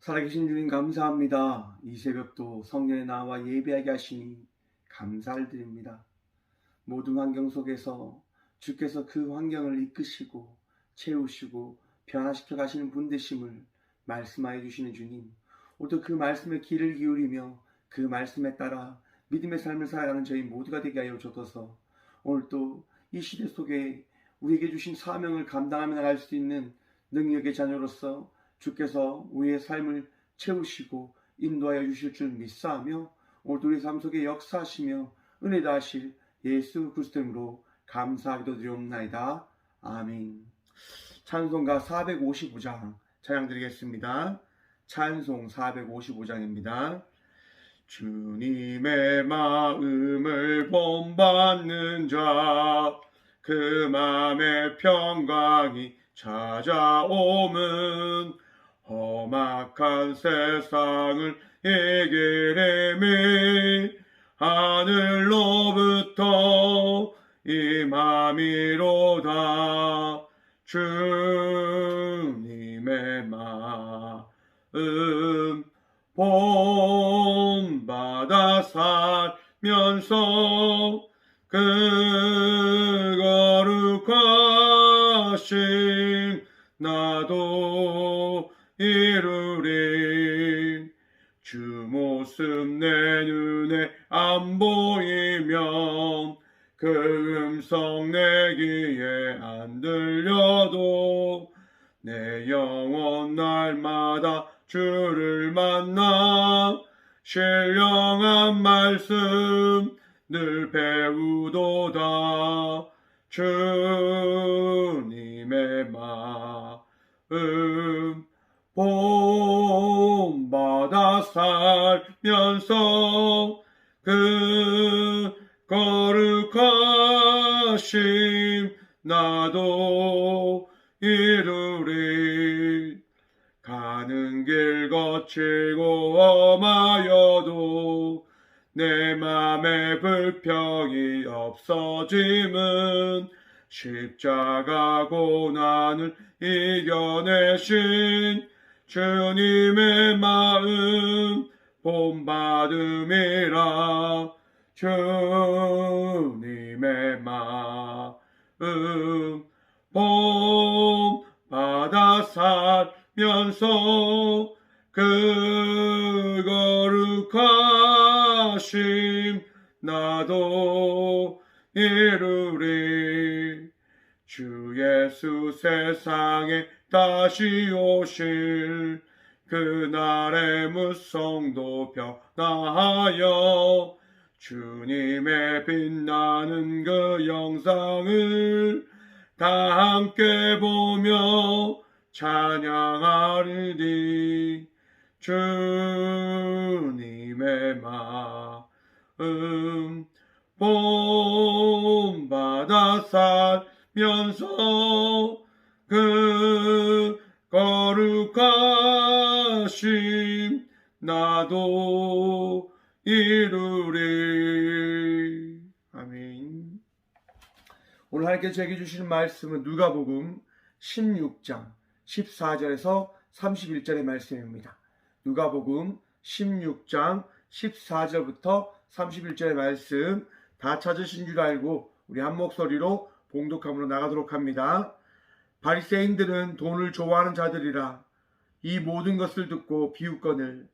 살아계신 주님 감사합니다. 이 새벽도 성전에 나와 예배하게 하시니 감사를 드립니다. 모든 환경 속에서 주께서 그 환경을 이끄시고 채우시고 변화시켜 가시는 분 되심을 말씀하여 주시는 주님, 오늘도 그 말씀에 귀를 기울이며 그 말씀에 따라 믿음의 삶을 살아가는 저희 모두가 되게 하여 주옵소서. 오늘도 이 시대 속에 우리에게 주신 사명을 감당하며 나갈 수 있는 능력의 자녀로서 주께서 우리의 삶을 채우시고 인도하여 주실 줄 믿사하며 오늘도 우리 삶 속에 역사하시며 은혜 다하실 예수 그리스도 이름으로 감사하기도 드리옵나이다. 아멘. 찬송가 455장 찬양 드리겠습니다. 찬송 455장입니다. 주님의 마음을 본받는 자, 그 마음의 평강이 찾아오면 험악한 세상을 이기리니 하늘로부터 임함이로다. 주님의 마음 본받아 살면서 그 거룩하심 나도 이루리. 주 모습 내 눈에 안 보이면 그 음성 내 귀에 안 들려도 내 영혼 날마다 주를 만나 신령한 말씀 늘 배우도다. 주님의 마음 본받아 살면서 그 거룩하심 나도 이루리. 가는 길 거칠고 험하여도 내 맘에 불평이 없어짐은 십자가 고난을 이겨내신 주님의 마음 본받음이라. 주님의 마음 본받아 살면서 그 거룩하심 나도 이루리. 주 예수 세상에 다시 오실 그날의 무성도 변화하여 주님의 빛나는 그 영상을 다 함께 보며 찬양하리니. 주님의 마음 본받아 살면서 그 거룩하심 나도 이루리. 아멘. 오늘 하나님께서 저에게 주시는 말씀은 누가복음 16장 14절에서 31절의 말씀입니다. 누가복음 16장 14절부터 31절의 말씀 다 찾으신 줄 알고 우리 한 목소리로 봉독함으로 나가도록 합니다. 바리새인들은 돈을 좋아하는 자들이라. 이 모든 것을 듣고 비웃거늘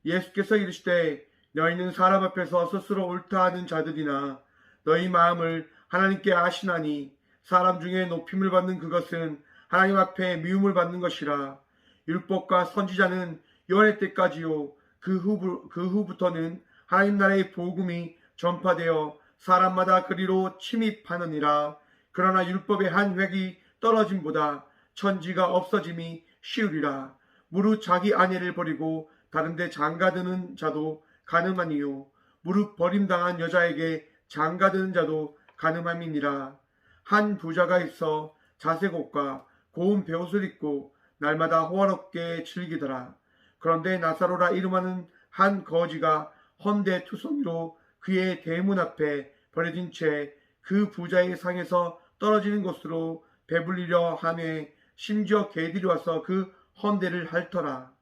예수께서 이르시되 너희는 사람 앞에서 스스로 옳다 하는 자들이나 너희 마음을 하나님께 아시나니 사람 중에 높임을 받는 그것은 하나님 앞에 미움을 받는 것이라. 율법과 선지자는 요한의 때까지요 그 후부터는 하나님 나라의 복음이 전파되어 사람마다 그리로 침입하느니라. 그러나 율법의 한 획이 떨어짐보다 천지가 없어짐이 쉬우리라. 무릇 자기 아내를 버리고 다른 데 장가드는 자도 가늠하니요 무릇 버림당한 여자에게 장가드는 자도 가늠함이니라. 한 부자가 있어 자색 옷과 고운 베옷을 입고 날마다 호화롭게 즐기더라. 그런데 나사로라 이름하는 한 거지가 헌데 투성이로 그의 대문 앞에 버려진 채 그 부자의 상에서 떨어지는 곳으로 배불리려 하매 심지어 개들이 와서 그 헌데를 핥더라.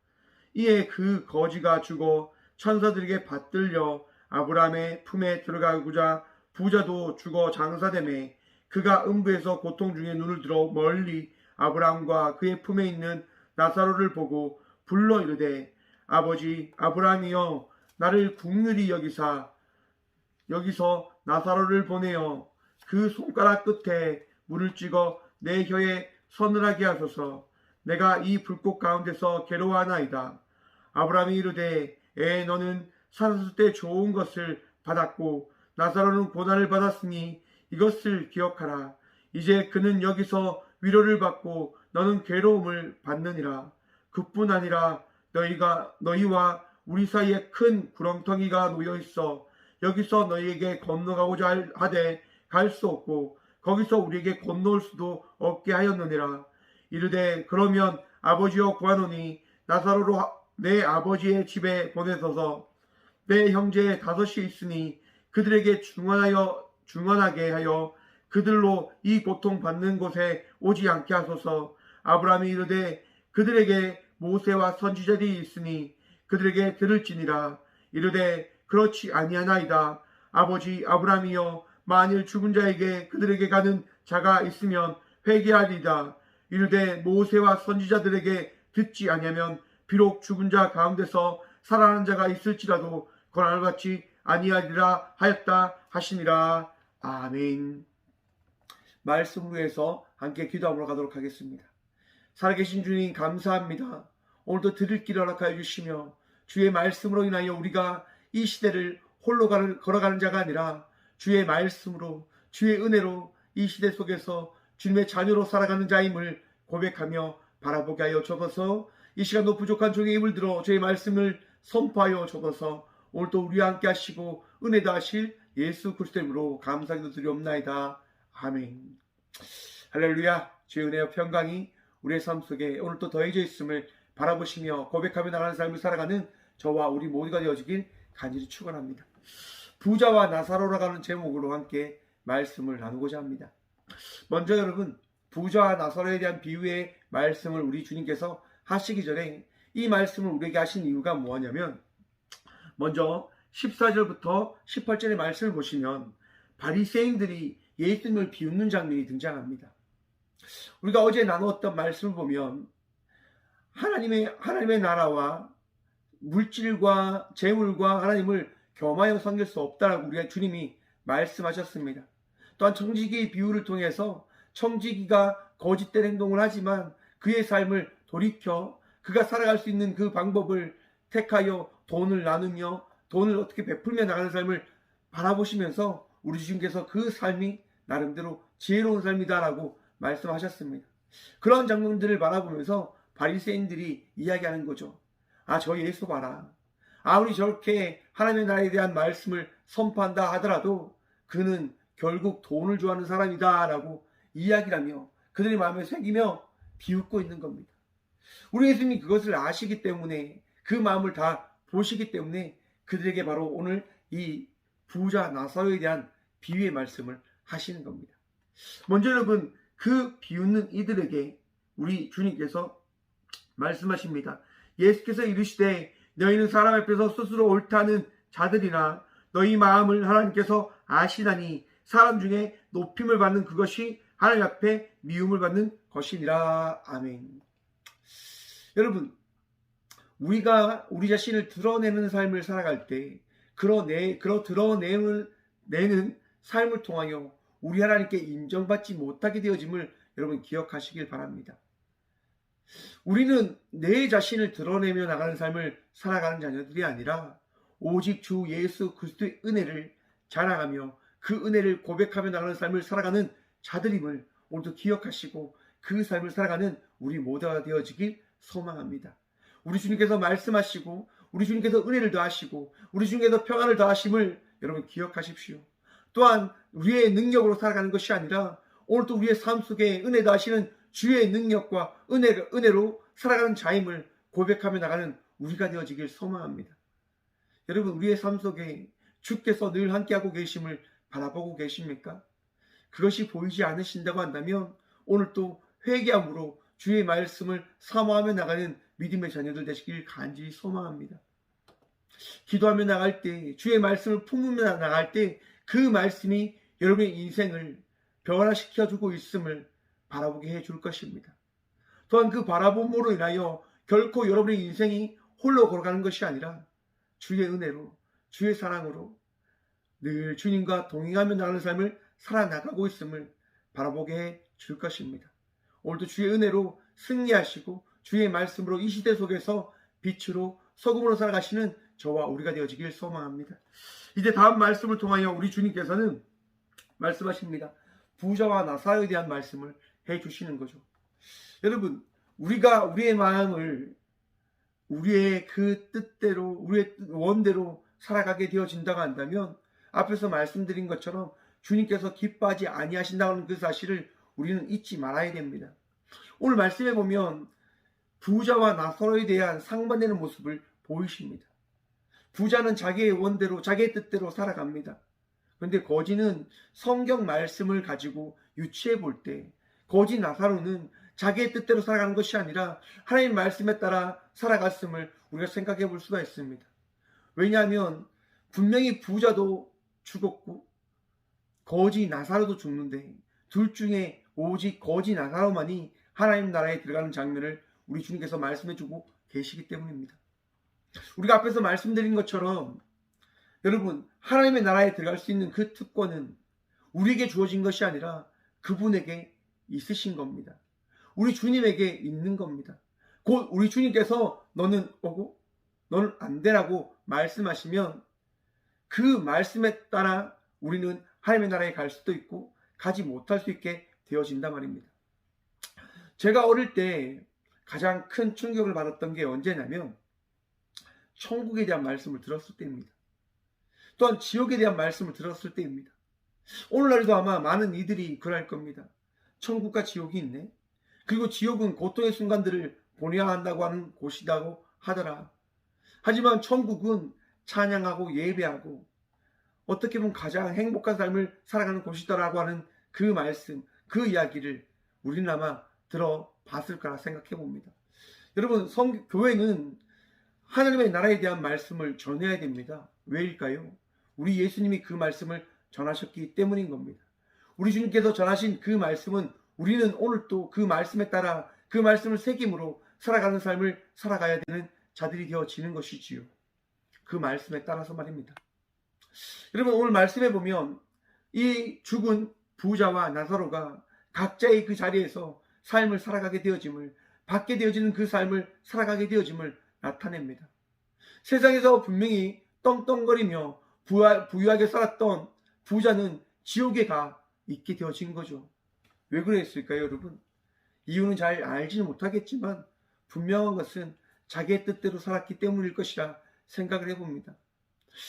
이에 그 거지가 죽어 천사들에게 받들려 아브라함의 품에 들어가고자 부자도 죽어 장사되매 그가 음부에서 고통 중에 눈을 들어 멀리 아브라함과 그의 품에 있는 나사로를 보고 불러 이르되 아버지 아브라함이여 나를 긍휼히 여기사 여기서 나사로를 보내어 그 손가락 끝에 물을 찍어 내 혀에 서늘하게 하소서. 내가 이 불꽃 가운데서 괴로워하나이다. 아브라함이 이르되 너는 살았을 때 좋은 것을 받았고 나사로는 고난을 받았으니 이것을 기억하라. 이제 그는 여기서 위로를 받고 너는 괴로움을 받느니라. 그뿐 아니라 너희와 우리 사이에 큰 구렁텅이가 놓여 있어 여기서 너희에게 건너가고자 하되 갈 수 없고 거기서 우리에게 건너올 수도 없게 하였느니라. 이르되 그러면 아버지여 구하노니 나사로로 내 아버지의 집에 보내소서. 내 형제 5이 있으니 그들에게 중언하게 하여 그들로 이 고통 받는 곳에 오지 않게 하소서. 아브라함이 이르되 그들에게 모세와 선지자들이 있으니 그들에게 들을지니라. 이르되 그렇지 아니하나이다. 아버지 아브라함이여 만일 죽은 자에게 그들에게 가는 자가 있으면 회개하리이다. 이르되 모세와 선지자들에게 듣지 아니하면 비록 죽은 자 가운데서 살아난 자가 있을지라도 고난을 받지 아니하리라 하였다 하시니라. 아멘. 말씀을 위해서 함께 기도하러 가도록 하겠습니다. 살아계신 주님 감사합니다. 오늘도 들을 길 허락하여 주시며 주의 말씀으로 인하여 우리가 이 시대를 홀로 걸어가는 자가 아니라 주의 말씀으로 주의 은혜로 이 시대 속에서 주님의 자녀로 살아가는 자임을 고백하며 바라보게 하여 주옵소서. 이 시간도 부족한 종의 입을 들어 주의 말씀을 선포하여 주옵소서. 오늘도 우리와 함께 하시고 은혜 다하실 예수 그리스도 이름으로 감사기도 드리옵나이다. 아멘. 할렐루야. 주의 은혜와 평강이 우리의 삶 속에 오늘도 더해져 있음을 바라보시며 고백하며 나가는 삶을 살아가는 저와 우리 모두가 되어지길 간절히 축원합니다. 부자와 나사로라고 하는 제목으로 함께 말씀을 나누고자 합니다. 먼저 여러분, 부자와 나사로에 대한 비유의 말씀을 우리 주님께서 하시기 전에 이 말씀을 우리에게 하신 이유가 뭐냐면, 먼저 14절부터 18절의 말씀을 보시면 바리새인들이 예수님을 비웃는 장면이 등장합니다. 우리가 어제 나누었던 말씀을 보면 하나님의 나라와 물질과 재물과 하나님을 겸하여 섬길 수 없다라고 우리가 주님이 말씀하셨습니다. 또한 청지기의 비유를 통해서 청지기가 거짓된 행동을 하지만 그의 삶을 돌이켜 그가 살아갈 수 있는 그 방법을 택하여 돈을 나누며 돈을 어떻게 베풀며 나가는 삶을 바라보시면서 우리 주님께서 그 삶이 나름대로 지혜로운 삶이다라고 말씀하셨습니다. 그런 장면들을 바라보면서 바리새인들이 이야기하는 거죠. 저 예수 봐라. 아무리 저렇게 하나님의 나라에 대한 말씀을 선포한다 하더라도 그는 결국 돈을 좋아하는 사람이다 라고 이야기하며 그들의 마음에 새기며 비웃고 있는 겁니다. 우리 예수님이 그것을 아시기 때문에 그 마음을 다 보시기 때문에 그들에게 바로 오늘 이 부자 나사로에 대한 비유의 말씀을 하시는 겁니다. 먼저 여러분, 그 비웃는 이들에게 우리 주님께서 말씀하십니다. 예수께서 이르시되 너희는 사람 앞에서 스스로 옳다는 자들이나 너희 마음을 하나님께서 아시나니 사람 중에 높임을 받는 그것이 하나님 앞에 미움을 받는 것이니라. 아멘. 여러분, 우리가 우리 자신을 드러내는 삶을 살아갈 때 드러내는 삶을 통하여 우리 하나님께 인정받지 못하게 되어짐을 여러분 기억하시길 바랍니다. 우리는 내 자신을 드러내며 나가는 삶을 살아가는 자녀들이 아니라 오직 주 예수 그리스도의 은혜를 자랑하며 그 은혜를 고백하며 나가는 삶을 살아가는 자들임을 오늘도 기억하시고 그 삶을 살아가는 우리 모두가 되어지길 소망합니다. 우리 주님께서 말씀하시고 우리 주님께서 은혜를 더하시고 우리 주님께서 평안을 더하심을 여러분 기억하십시오. 또한 우리의 능력으로 살아가는 것이 아니라 오늘도 우리의 삶 속에 은혜 더하시는 주의 능력과 은혜로 살아가는 자임을 고백하며 나가는 우리가 되어지길 소망합니다. 여러분, 우리의 삶 속에 주께서 늘 함께하고 계심을 바라보고 계십니까? 그것이 보이지 않으신다고 한다면 오늘 또 회개함으로 주의 말씀을 사모하며 나가는 믿음의 자녀들 되시길 간절히 소망합니다. 기도하며 나갈 때, 주의 말씀을 품으며 나갈 때 그 말씀이 여러분의 인생을 변화시켜주고 있음을 바라보게 해줄 것입니다. 또한 그 바라봄으로 인하여 결코 여러분의 인생이 홀로 걸어가는 것이 아니라 주의 은혜로, 주의 사랑으로 늘 주님과 동행하며 나가는 삶을 살아나가고 있음을 바라보게 해줄 것입니다. 오늘도 주의 은혜로 승리하시고 주의 말씀으로 이 시대 속에서 빛으로 소금으로 살아가시는 저와 우리가 되어지길 소망합니다. 이제 다음 말씀을 통하여 우리 주님께서는 말씀하십니다. 부자와 나사로에 대한 말씀을 해주시는 거죠. 여러분, 우리가 우리의 마음을 우리의 그 뜻대로, 우리의 원대로 살아가게 되어진다고 한다면 앞에서 말씀드린 것처럼 주님께서 기뻐하지 아니하신다는 그 사실을 우리는 잊지 말아야 됩니다. 오늘 말씀에 보면 부자와 나사로에 대한 상반되는 모습을 보이십니다. 부자는 자기의 원대로, 자기의 뜻대로 살아갑니다. 그런데 거지는 성경 말씀을 가지고 유추해 볼 때 거지 나사로는 자기의 뜻대로 살아가는 것이 아니라 하나님 말씀에 따라 살아갔음을 우리가 생각해 볼 수가 있습니다. 왜냐하면 분명히 부자도 죽었고 거지 나사로도 죽는데 둘 중에 오직 거지 나사로만이 하나님 나라에 들어가는 장면을 우리 주님께서 말씀해 주고 계시기 때문입니다. 우리가 앞에서 말씀드린 것처럼 여러분, 하나님의 나라에 들어갈 수 있는 그 특권은 우리에게 주어진 것이 아니라 그분에게 있으신 겁니다. 우리 주님에게 있는 겁니다. 곧 우리 주님께서 너는 오고 너는 안 되라고 말씀하시면 그 말씀에 따라 우리는 하나님의 나라에 갈 수도 있고 가지 못할 수 있게 되어진단 말입니다. 제가 어릴 때 가장 큰 충격을 받았던 게 언제냐면 천국에 대한 말씀을 들었을 때입니다. 또한 지옥에 대한 말씀을 들었을 때입니다. 오늘날도 아마 많은 이들이 그럴 겁니다. 천국과 지옥이 있네. 그리고 지옥은 고통의 순간들을 보내야 한다고 하는 곳이라고 하더라. 하지만 천국은 찬양하고 예배하고 어떻게 보면 가장 행복한 삶을 살아가는 곳이다라고 하는 그 말씀, 그 이야기를 우리는 아마 들어봤을 거라 생각해 봅니다. 여러분, 교회는 하나님의 나라에 대한 말씀을 전해야 됩니다. 왜일까요? 우리 예수님이 그 말씀을 전하셨기 때문인 겁니다. 우리 주님께서 전하신 그 말씀은 우리는 오늘 또 그 말씀에 따라 그 말씀을 새김으로 살아가는 삶을 살아가야 되는 자들이 되어지는 것이지요. 그 말씀에 따라서 말입니다. 여러분, 오늘 말씀에 보면 이 죽은 부자와 나사로가 각자의 그 자리에서 삶을 살아가게 되어짐을, 받게 되어지는 그 삶을 살아가게 되어짐을 나타냅니다. 세상에서 분명히 떵떵거리며 부유하게 살았던 부자는 지옥에 가 있게 되어진 거죠. 왜 그랬을까요, 여러분? 이유는 잘 알지는 못하겠지만 분명한 것은 자기의 뜻대로 살았기 때문일 것이라 생각을 해봅니다.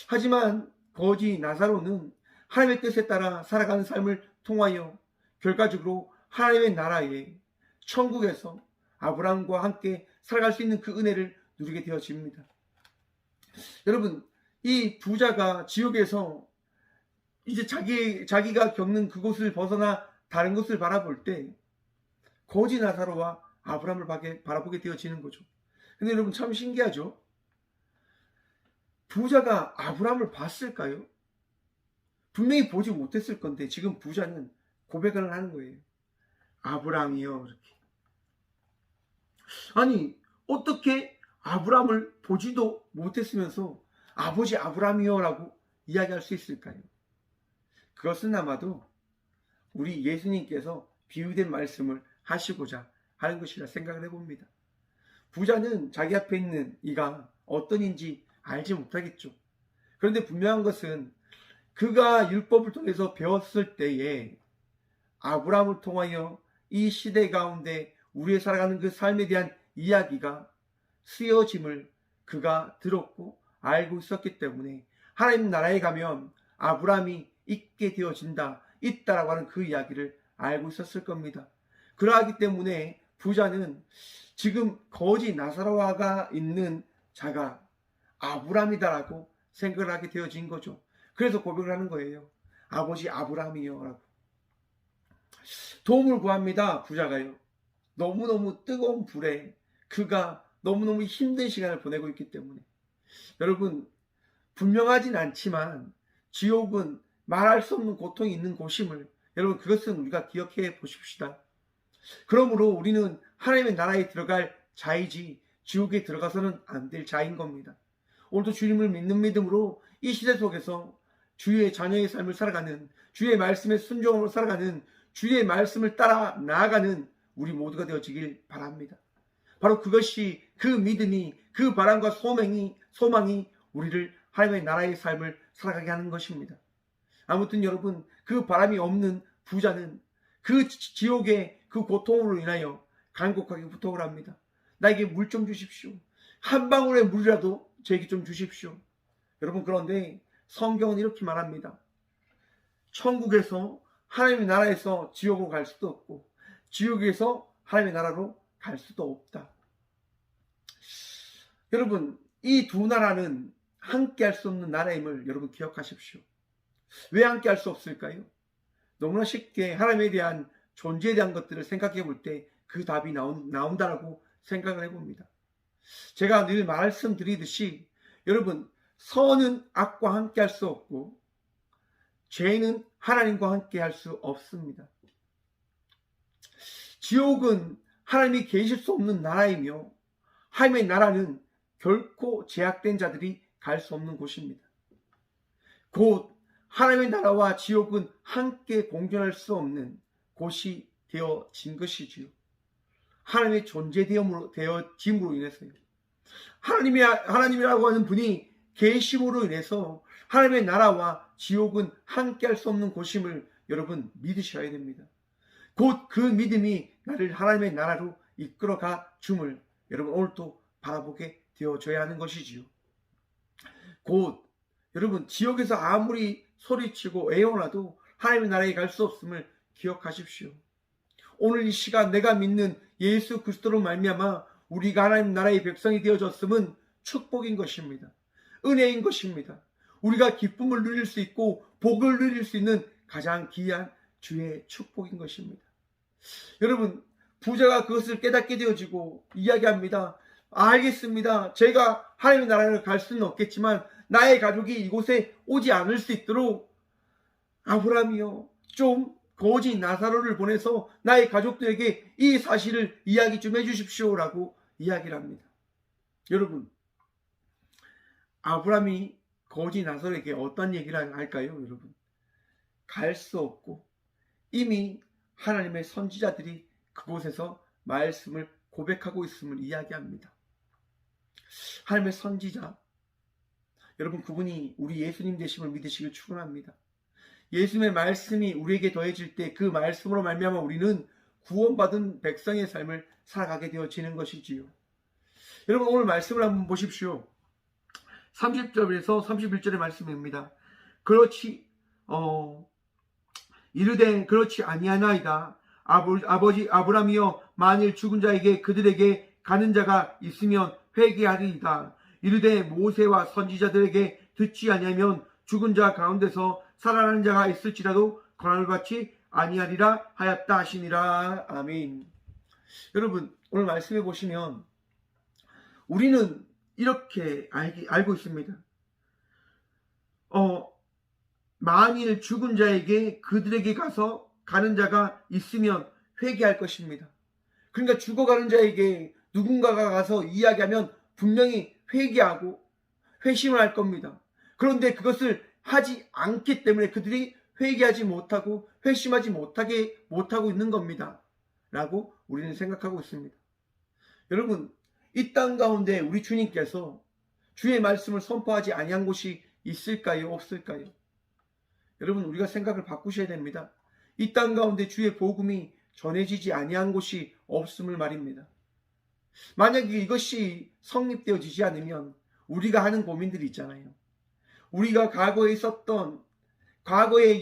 하지만 거지 나사로는 하나님의 뜻에 따라 살아가는 삶을 통하여 결과적으로 하나님의 나라에 천국에서 아브라함과 함께 살아갈 수 있는 그 은혜를 누리게 되어집니다. 여러분, 이 부자가 지옥에서 이제 자기가 겪는 그곳을 벗어나 다른 곳을 바라볼 때 거지 나사로와 아브라함을 바라보게 되어지는 거죠. 근데 여러분, 참 신기하죠? 부자가 아브라함을 봤을까요? 분명히 보지 못했을 건데 지금 부자는 고백을 하는 거예요. 아브라함이요, 이렇게. 아니, 어떻게 아브라함을 보지도 못했으면서 아버지 아브라함이요 라고 이야기할 수 있을까요? 그것은 아마도 우리 예수님께서 비유된 말씀을 하시고자 하는 것이라 생각을 해봅니다. 부자는 자기 앞에 있는 이가 어떤 인지 알지 못하겠죠. 그런데 분명한 것은 그가 율법을 통해서 배웠을 때에 아브라함을 통하여 이 시대 가운데 우리의 살아가는 그 삶에 대한 이야기가 쓰여짐을 그가 들었고 알고 있었기 때문에 하나님 나라에 가면 아브라함이 있게 되어진다, 있다라고 하는 그 이야기를 알고 있었을 겁니다. 그러하기 때문에 부자는 지금 거지 나사로가 있는 자가 아브라함이다라고 생각을 하게 되어진 거죠. 그래서 고백을 하는 거예요. 아버지 아브라함이요 라고. 도움을 구합니다, 부자가요. 너무너무 뜨거운 불에 그가 너무너무 힘든 시간을 보내고 있기 때문에 여러분 분명하진 않지만 지옥은 말할 수 없는 고통이 있는 곳임을 여러분 그것은 우리가 기억해 보십시다. 그러므로 우리는 하나님의 나라에 들어갈 자이지 지옥에 들어가서는 안 될 자인 겁니다. 오늘도 주님을 믿는 믿음으로 이 시대 속에서 주의 자녀의 삶을 살아가는, 주의 말씀에 순종으로 살아가는, 주의 말씀을 따라 나아가는 우리 모두가 되어지길 바랍니다. 바로 그것이, 그 믿음이, 그 바람과 소망이 우리를 하나님의 나라의 삶을 살아가게 하는 것입니다. 아무튼 여러분, 그 바람이 없는 부자는 그 지옥의 그 고통으로 인하여 간곡하게 부탁을 합니다. 나에게 물 좀 주십시오. 한 방울의 물이라도 저에게 좀 주십시오. 여러분, 그런데 성경은 이렇게 말합니다. 천국에서 하나님의 나라에서 지옥으로 갈 수도 없고 지옥에서 하나님의 나라로 갈 수도 없다. 여러분, 이 두 나라는 함께 할 수 없는 나라임을 여러분 기억하십시오. 왜 함께 할 수 없을까요? 너무나 쉽게 하나님에 대한 존재에 대한 것들을 생각해 볼 때 그 답이 나온다라고 생각을 해봅니다. 제가 늘 말씀드리듯이 여러분, 선은 악과 함께 할 수 없고 죄는 하나님과 함께 할 수 없습니다. 지옥은 하나님이 계실 수 없는 나라이며 하나님의 나라는 결코 제약된 자들이 갈 수 없는 곳입니다. 곧 하나님의 나라와 지옥은 함께 공존할 수 없는 곳이 되어진 것이지요. 하나님의 되어짐으로 인해서요. 하나님이라고 하는 분이 계심으로 인해서 하나님의 나라와 지옥은 함께 할 수 없는 곳임을 여러분 믿으셔야 됩니다. 곧 그 믿음이 나를 하나님의 나라로 이끌어가 줌을 여러분 오늘도 바라보게 되어져야 하는 것이지요. 곧 여러분 지옥에서 아무리 소리치고 애원하도 하나님의 나라에 갈 수 없음을 기억하십시오. 오늘 이 시간 내가 믿는 예수 그리스도로 말미암아 우리가 하나님 나라의 백성이 되어졌음은 축복인 것입니다. 은혜인 것입니다. 우리가 기쁨을 누릴 수 있고 복을 누릴 수 있는 가장 귀한 주의 축복인 것입니다. 여러분, 부자가 그것을 깨닫게 되어지고 이야기합니다. 알겠습니다. 제가 하나님의 나라를 갈 수는 없겠지만 나의 가족이 이곳에 오지 않을 수 있도록 아브라함이요, 좀 거지 나사로를 보내서 나의 가족들에게 이 사실을 이야기 좀 해주십시오라고 이야기를 합니다. 여러분, 아브라함이 거지 나사로에게 어떤 얘기를 할까요? 여러분, 갈 수 없고 이미 하나님의 선지자들이 그곳에서 말씀을 고백하고 있음을 이야기합니다. 하나님의 선지자, 여러분 그분이 우리 예수님 되심을 믿으시길 축원합니다. 예수님의 말씀이 우리에게 더해질 때 그 말씀으로 말미암아 우리는 구원받은 백성의 삶을 살아가게 되어지는 것이지요. 여러분 오늘 말씀을 한번 보십시오. 30절에서 31절의 말씀입니다. 이르되 그렇지 아니하나이다. 아버지 아브라함이여, 만일 죽은 자에게 그들에게 가는 자가 있으면 회개하리이다. 이르되 모세와 선지자들에게 듣지 아니하면 죽은 자 가운데서 살아나는 자가 있을지라도 권한을 받지 아니하리라 하였다 하시니라. 아멘. 여러분 오늘 말씀해 보시면 우리는 이렇게 알고 있습니다. 만일 죽은 자에게 그들에게 가는 자가 있으면 회개할 것입니다. 그러니까 죽어가는 자에게 누군가가 가서 이야기하면 분명히 회개하고 회심을 할 겁니다. 그런데 그것을 하지 않기 때문에 그들이 회개하지 못하고 회심하지 못하고 있는 겁니다. 라고 우리는 생각하고 있습니다. 여러분, 이 땅 가운데 우리 주님께서 주의 말씀을 선포하지 아니한 곳이 있을까요? 없을까요? 여러분, 우리가 생각을 바꾸셔야 됩니다. 이 땅 가운데 주의 복음이 전해지지 아니한 곳이 없음을 말입니다. 만약에 이것이 성립되어지지 않으면 우리가 하는 고민들이 있잖아요. 우리가 과거에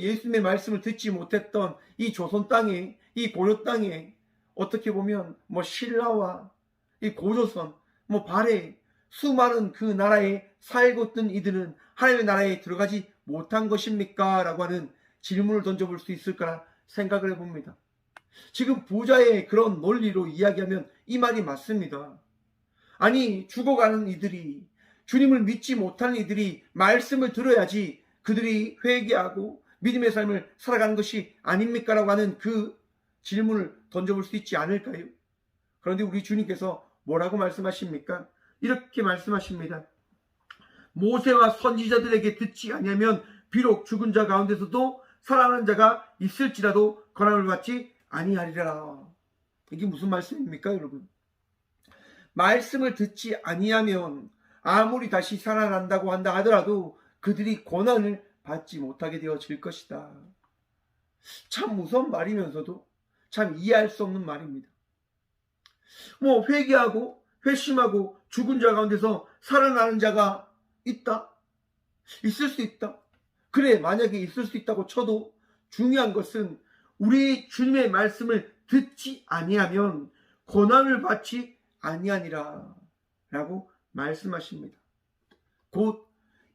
예수님의 말씀을 듣지 못했던 이 조선 땅에, 이 고려 땅에 어떻게 보면 신라와 이 고조선, 발해 수많은 그 나라에 살고 있던 이들은 하나님의 나라에 들어가지 못한 것입니까? 라고 하는 질문을 던져볼 수 있을까 생각을 해봅니다. 지금 부자의 그런 논리로 이야기하면 이 말이 맞습니다. 아니, 죽어가는 이들이, 주님을 믿지 못하는 이들이 말씀을 들어야지 그들이 회개하고 믿음의 삶을 살아가는 것이 아닙니까? 라고 하는 그 질문을 던져볼 수 있지 않을까요? 그런데 우리 주님께서 뭐라고 말씀하십니까? 이렇게 말씀하십니다. 모세와 선지자들에게 듣지 아니하면 비록 죽은 자 가운데서도 살아나는 자가 있을지라도 권함을 받지 아니하리라. 이게 무슨 말씀입니까, 여러분? 말씀을 듣지 아니하면 아무리 다시 살아난다고 한다 하더라도 그들이 고난을 받지 못하게 되어질 것이다. 참 무서운 말이면서도 참 이해할 수 없는 말입니다. 회개하고 회심하고 죽은 자 가운데서 살아나는 자가 있다? 있을 수 있다. 그래, 만약에 있을 수 있다고 쳐도 중요한 것은 우리 주님의 말씀을 듣지 아니하면 고난을 받지 아니하니라 라고 말씀하십니다. 곧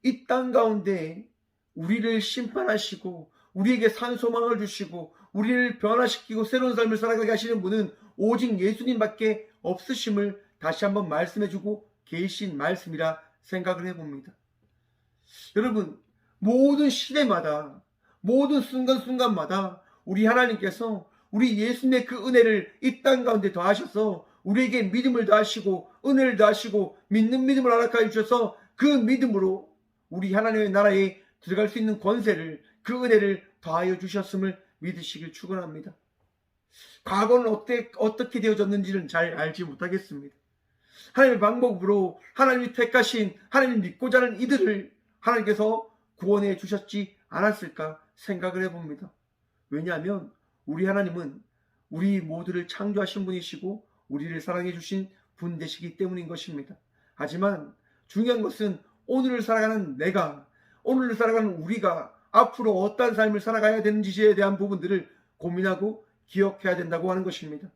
이 땅 가운데 우리를 심판하시고 우리에게 산소망을 주시고 우리를 변화시키고 새로운 삶을 살아가게 하시는 분은 오직 예수님밖에 없으심을 다시 한번 말씀해주고 계신 말씀이라 생각을 해봅니다. 여러분, 모든 시대마다 모든 순간순간마다 우리 하나님께서 우리 예수님의 그 은혜를 이 땅 가운데 더하셔서 우리에게 믿음을 더하시고 은혜를 더하시고 믿는 믿음을 허락하여 주셔서 그 믿음으로 우리 하나님의 나라에 들어갈 수 있는 권세를, 그 은혜를 더하여 주셨음을 믿으시길 축원합니다. 과거는 어떻게 되어졌는지는 잘 알지 못하겠습니다. 하나님의 방법으로 하나님이 택하신, 하나님을 믿고자 하는 이들을 하나님께서 구원해 주셨지 않았을까 생각을 해봅니다. 왜냐하면 우리 하나님은 우리 모두를 창조하신 분이시고 우리를 사랑해 주신 분 되시기 때문인 것입니다. 하지만 중요한 것은 오늘을 살아가는 내가, 오늘을 살아가는 우리가 앞으로 어떤 삶을 살아가야 되는지에 대한 부분들을 고민하고 기억해야 된다고 하는 것입니다.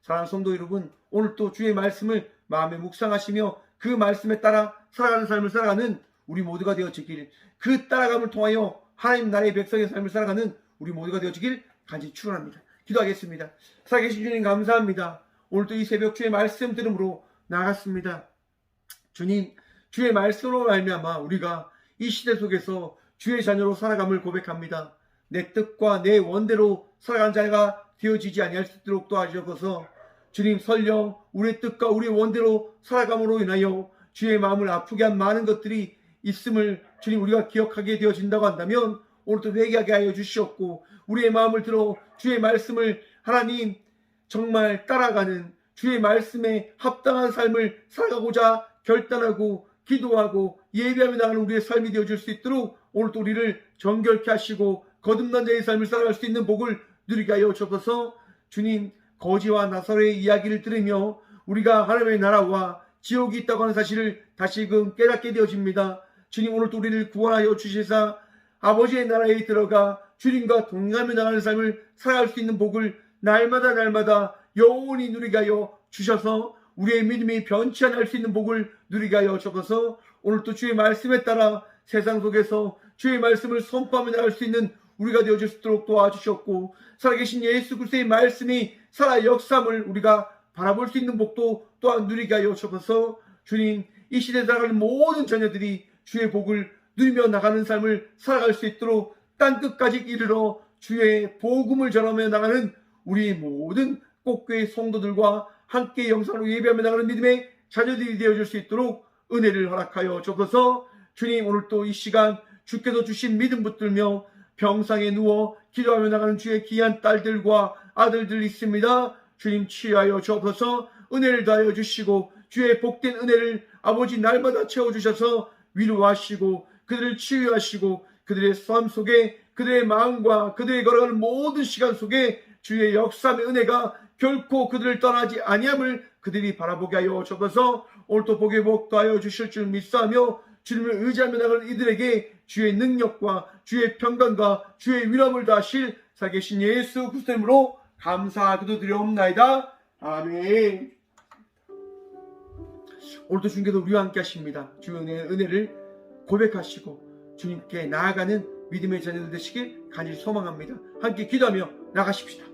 사랑하는 성도 여러분, 오늘 또 주의 말씀을 마음에 묵상하시며 그 말씀에 따라 살아가는 삶을 살아가는 우리 모두가 되어지길, 그 따라감을 통하여 하나님 나라의 백성의 삶을 살아가는 우리 모두가 되어지길 간절히 축원합니다. 기도하겠습니다. 살아계신 주님 감사합니다. 오늘도 이 새벽 주의 말씀 들음으로 나아갔습니다. 주님, 주의 말씀으로 말미암아 우리가 이 시대 속에서 주의 자녀로 살아감을 고백합니다. 내 뜻과 내 원대로 살아가는 자가 되어지지 아니할 수 있도록 도와주셔서 주님, 설령 우리의 뜻과 우리의 원대로 살아감으로 인하여 주의 마음을 아프게 한 많은 것들이 있음을 주님 우리가 기억하게 되어진다고 한다면 오늘도 회개하게 하여 주시옵고, 우리의 마음을 들어 주의 말씀을 하나님 정말 따라가는, 주의 말씀에 합당한 삶을 살아가고자 결단하고 기도하고 예배하며 나가는 우리의 삶이 되어질 수 있도록 오늘도 우리를 정결케 하시고 거듭난 자의 삶을 살아갈 수 있는 복을 누리게 하여 주옵소서. 주님, 거지와 나사로의 이야기를 들으며 우리가 하나님의 나라와 지옥이 있다고 하는 사실을 다시금 깨닫게 되어집니다. 주님, 오늘도 우리를 구원하여 주시사 아버지의 나라에 들어가 주님과 동행하며 나가는 삶을 살아갈 수 있는 복을 날마다 영원히 누리게 하여 주셔서 우리의 믿음이 변치 않을 수 있는 복을 누리게 하여 주셔서 오늘도 주의 말씀에 따라 세상 속에서 주의 말씀을 선포하며 나갈 수 있는 우리가 되어질 수 있도록 도와주셨고, 살아계신 예수 그리스도의 말씀이 살아 역사함을 우리가 바라볼 수 있는 복도 또한 누리게 하여 주셔서 주님, 이 시대에 살아가는 모든 자녀들이 주의 복을 누리며 나가는 삶을 살아갈 수 있도록 땅끝까지 이르러 주의 복음을 전하며 나가는 우리 모든 꽃교회 성도들과 함께 영상으로 예배하며 나가는 믿음의 자녀들이 되어줄 수 있도록 은혜를 허락하여 주옵소서. 주님, 오늘 또 이 시간 주께서 주신 믿음 붙들며 병상에 누워 기도하며 나가는 주의 귀한 딸들과 아들들 있습니다. 주님, 치유하여 주옵소서. 은혜를 더하여 주시고 주의 복된 은혜를 아버지 날마다 채워주셔서 위로하시고 그들을 치유하시고 그들의 삶 속에 그들의 마음과 그들의 걸어가는 모든 시간 속에 주의 역사의 은혜가 결코 그들을 떠나지 아니함을 그들이 바라보게 하여 주옵소서. 오늘도 복의 복 더하여 주실 줄 믿사하며 주님을 의지하며 나가는 이들에게 주의 능력과 주의 평강과 주의 위로함을 다하실 살아계신 예수 그리스도 이름으로 감사 기도드리옵나이다. 아멘. 오늘도 주님께서 우리와 함께 하십니다. 주의 은혜를 고백하시고 주님께 나아가는 믿음의 자녀들 되시길 간절히 소망합니다. 함께 기도하며 나가십시다.